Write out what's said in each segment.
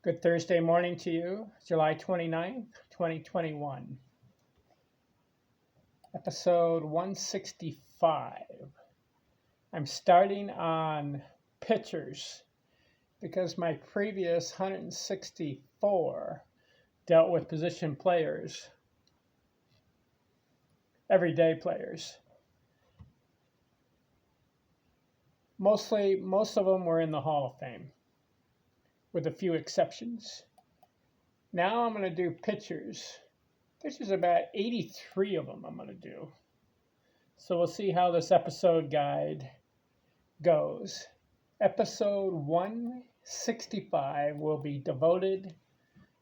Good Thursday morning to you, July 29th, 2021. Episode 165. I'm starting on pitchers because my previous 164 dealt with position players, everyday players. Most of them were in the Hall of Fame, with a few exceptions. Now I'm going to do pitchers. There's about 83 of them I'm going to do. So we'll see how this episode guide goes. Episode 165 will be devoted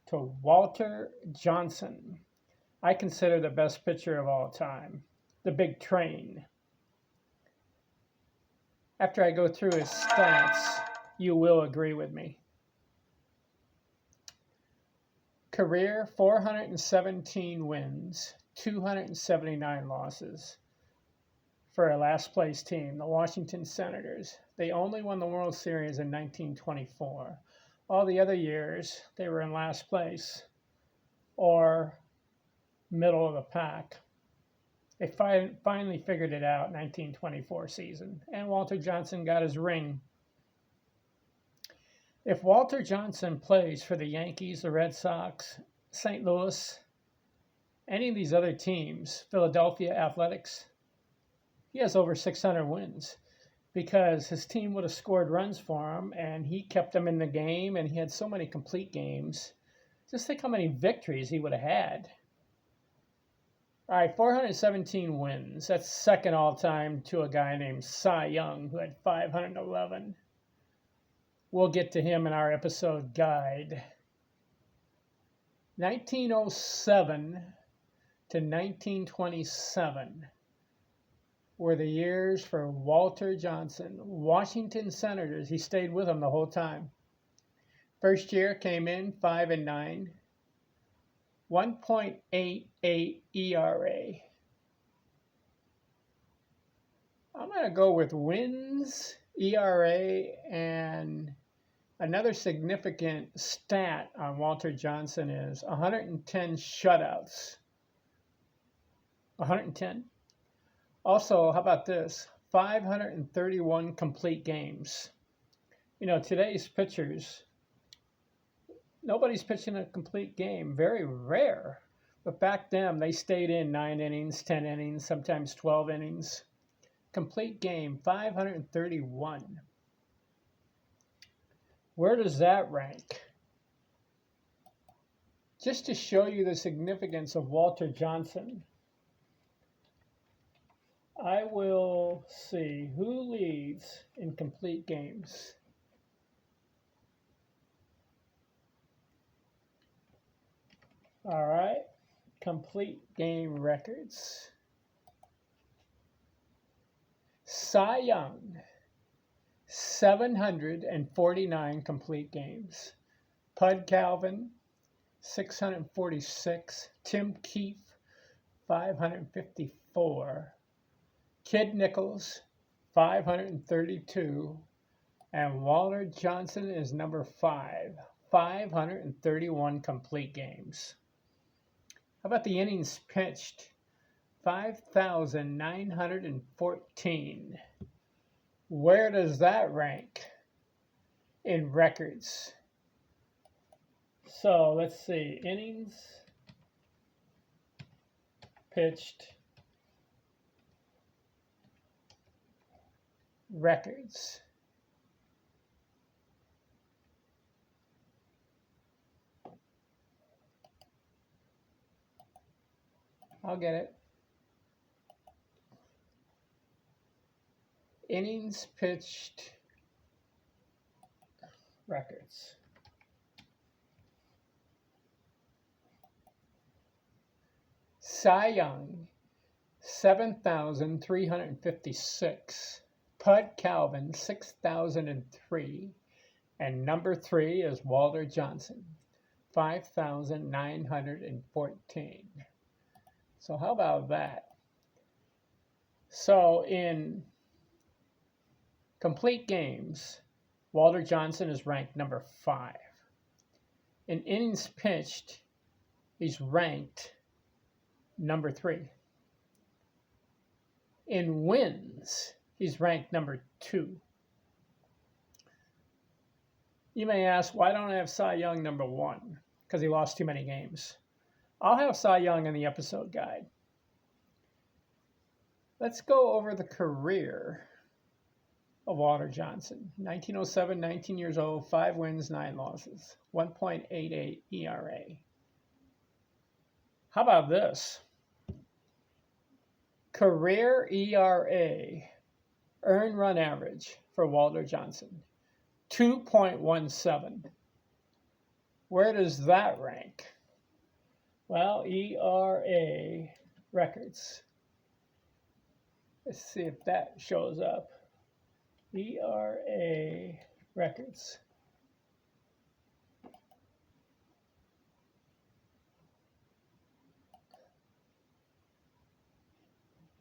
to Walter Johnson. I consider the best pitcher of all time, the Big Train. After I go through his stats, you will agree with me. Career 417 wins, 279 losses for a last place team, the Washington Senators. They only won the World Series in 1924. All the other years, they were in last place or middle of the pack. They finally figured it out 1924 season, and Walter Johnson got his ring. If Walter Johnson plays for the Yankees, the Red Sox, St. Louis, any of these other teams, Philadelphia Athletics, he has over 600 wins because his team would have scored runs for him and he kept them in the game and he had so many complete games. Just think how many victories he would have had. All right, 417 wins. That's second all time to a guy named Cy Young who had 511. We'll get to him in our episode guide. 1907 to 1927 were the years for Walter Johnson. Washington Senators, he stayed with them the whole time. First year came in 5-9, 1.88 ERA. I'm going to go with wins, ERA, and another significant stat on Walter Johnson is 110 shutouts. 110. Also, how about this? 531 complete games. You know, today's pitchers, nobody's pitching a complete game. Very rare. But back then, they stayed in 9 innings, 10 innings, sometimes 12 innings. Complete game, 531. Where does that rank? Just to show you the significance of Walter Johnson, I will see who leads in complete games. All right, complete game records. Cy Young, 749 complete games. Pud Calvin, 646. Tim Keefe, 554. Kid Nichols, 532. And Walter Johnson is number 5, 531 complete games. How about the innings pitched? 5,914. Where does that rank in records? So let's see. Innings pitched, records. I'll get it. Innings pitched, records. Cy Young, 7,356. Pud Calvin, 6,003. And number 3 is Walter Johnson, 5,914. So how about that? So in complete games, Walter Johnson is ranked number 5. In innings pitched, he's ranked number 3. In wins, he's ranked number 2. You may ask, why don't I have Cy Young number 1? Because he lost too many games. I'll have Cy Young in the episode guide. Let's go over the career of Walter Johnson. 1907, 19 years old, 5 wins, 9 losses, 1.88 ERA. How about this? Career ERA, earned run average for Walter Johnson, 2.17. Where does that rank? Well, ERA records. Let's see if that shows up. ERA records.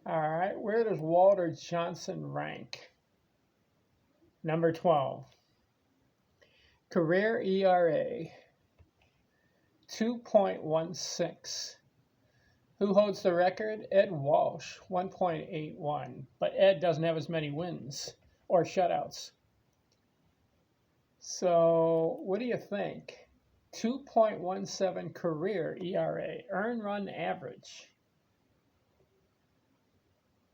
All right, where does Walter Johnson rank? Number 12. Career ERA, 2.16. Who holds the record? Ed Walsh, 1.81. But Ed doesn't have as many wins or shutouts. So what do you think? 2.17 career ERA, earned run average.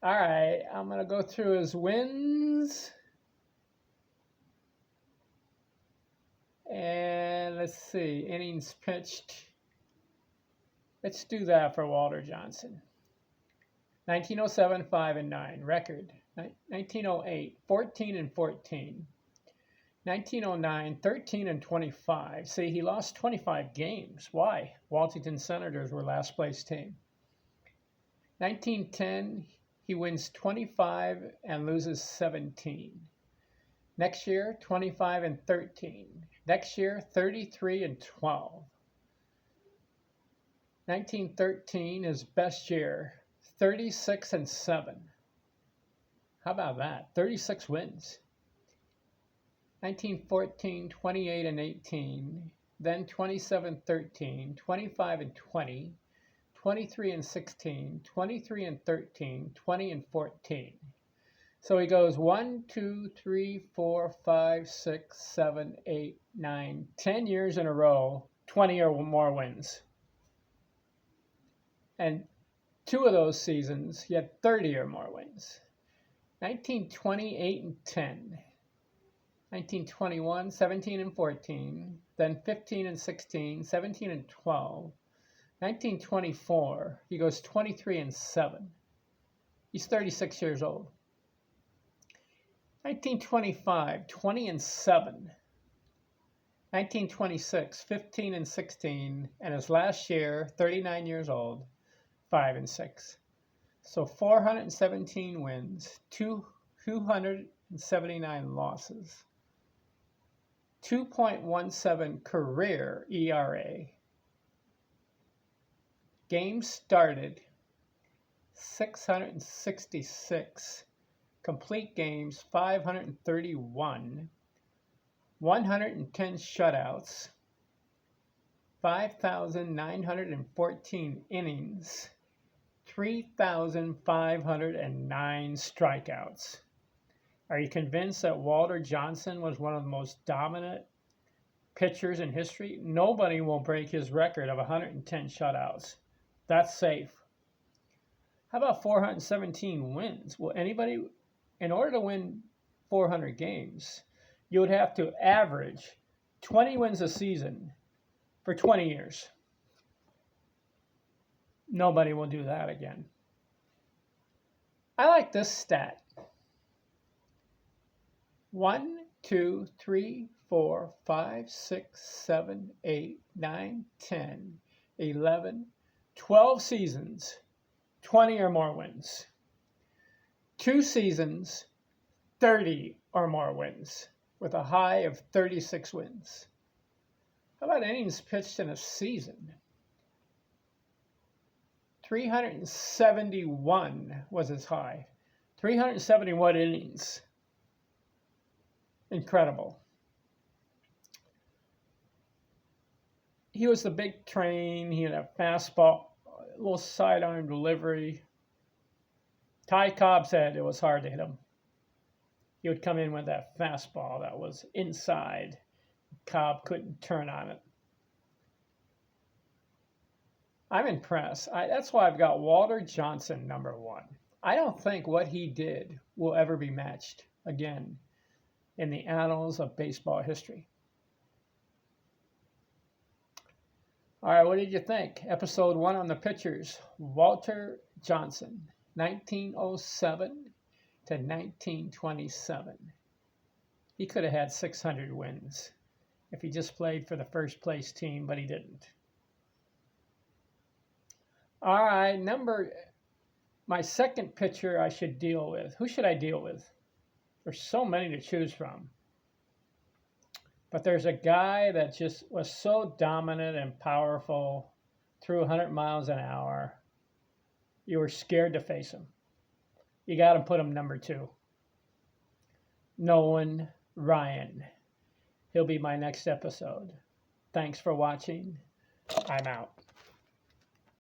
All right, I'm going to go through his wins. And let's see, innings pitched. Let's do that for Walter Johnson. 1907, 5-9, record. 1908, 14-14. 1909, 13-25. See, he lost 25 games. Why? Waltington Senators were last place team. 1910, he wins 25 and loses 17. Next year, 25-13. Next year, 33-12. 1913, his best year, 36-7. How about that? 36 wins. 1914, 28-18. Then 27-13, 25-20. 23-16, 23-13, 20-14. So he goes 1, 2, 3, 4, 5, 6, 7, 8, 9, 10 years in a row, 20 or more wins. And 2 of those seasons, he had 30 or more wins. 1920, 8-10. 1921, 17-14. Then 15-16, 17-12. 1924, he goes 23-7. He's 36 years old. 1925, 20-7. 1926, 15-16, and his last year, 39 years old, 5-6. So 417 wins, 279 losses, 2.17 career ERA. Games started, 666. Complete games, 531. 110 shutouts. 5,914 innings. 3,509 strikeouts. Are you convinced that Walter Johnson was one of the most dominant pitchers in history? Nobody will break his record of 110 shutouts. That's safe. How about 417 wins? Well, anybody, in order to win 400 games, you would have to average 20 wins a season for 20 years. Nobody will do that again. I like this stat. 1, 2, 3, 4, 5, 6, 7, 8, 9, 10, 11, 12 seasons, 20 or more wins. 2 seasons, 30 or more wins, with a high of 36 wins. How about innings pitched in a season? 371 was his high. 371 innings. Incredible. he was the big train. He had a fastball, a little sidearm delivery. Ty Cobb said it was hard to hit him. He would come in with that fastball that was inside. Cobb couldn't turn on it. I'm impressed. That's why I've got Walter Johnson #1. I don't think what he did will ever be matched again in the annals of baseball history. All right, what did you think? Episode 1 on the pitchers. Walter Johnson, 1907 to 1927. He could have had 600 wins if he just played for the first place team, but he didn't. All right, my second pitcher I should deal with. Who should I deal with? There's so many to choose from. But there's a guy that just was so dominant and powerful, threw 100 miles an hour. You were scared to face him. You got to put him #2. Nolan Ryan. He'll be my next episode. Thanks for watching. I'm out.